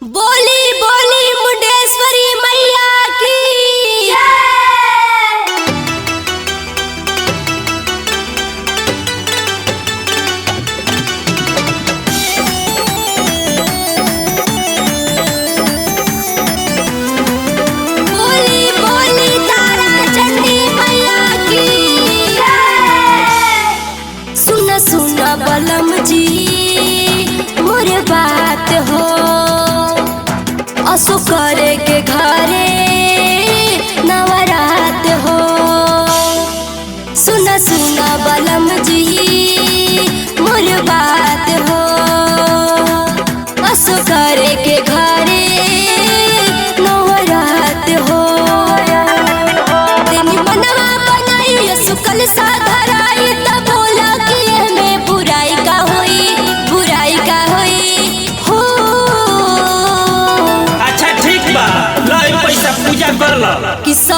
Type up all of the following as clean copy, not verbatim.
बोली बोली मुंडेश्वरी मैया की बोली बोली तारा चंडी मैया की सुना सुना बलम जी मोरे बात हो असो करे के घरे नवरात हो। सुना सुना बलम जी मोर बात हो असो करे के घरे नवरात हो। दिन मनवा बनाई असो कल साधराई तब बोला कि हमें बुराई का होई बुराई का होई हो। पैसा पूजा कर ला कि 100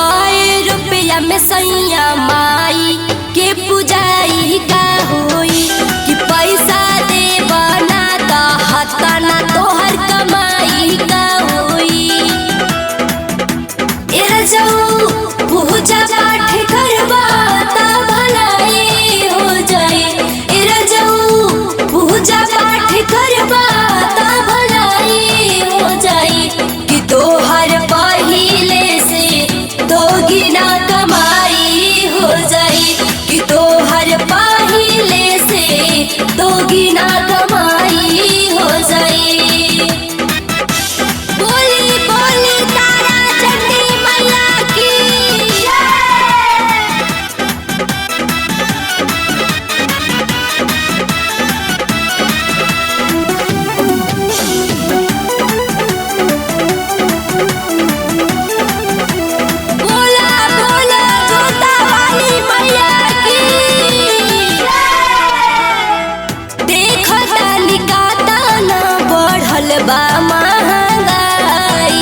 रुपया में सैया माई के पूजाई का होई कि पैसा दे बना ता हता ना तोहर कमाई का होई। एरा जाऊ पूजा पाठ करवा ता भलाई हो जाए। एरा जाऊ पूजा पाठ करवा ता भलाई हो जाए कि तोहर दोगुना कमाई हो जाई कि तोहर पहिले से दोगुना कमाई हो जाई। बोली बोली तारा चंडी मैया की बा महंगाई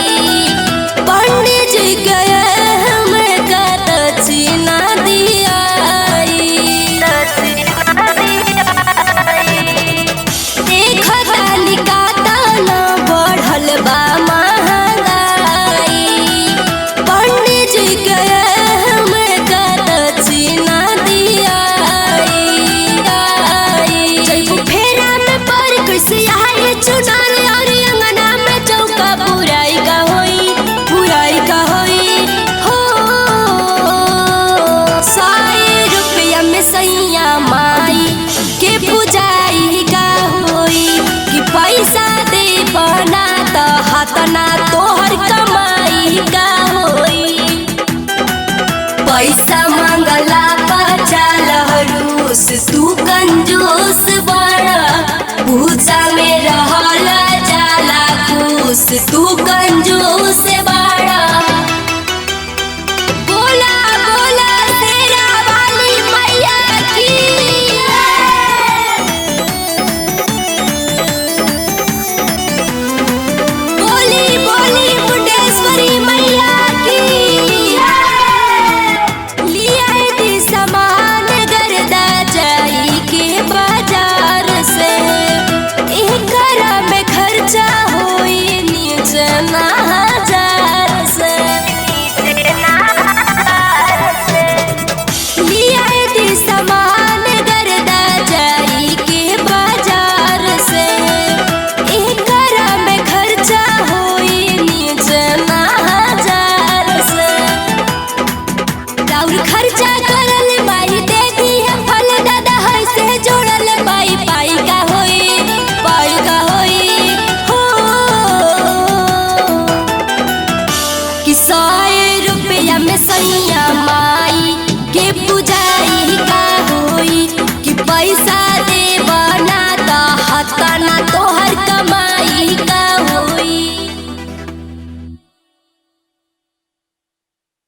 पंडित जी गए हमें दक्षिणा दियाई। देखता निकाता न बढ़ल बा महंगाई पंडित जी गए हमें दक्षिणा दियाई। जब फेरा में पर कैसे आए चुना सैया माई के पूजाई का होई कि पैसा दे बना त हतना तोहर कमाई का होई। पैसा मांगला पचाल रूस तू कंजूस बड़ा पूजा में रहला जाला खुश तू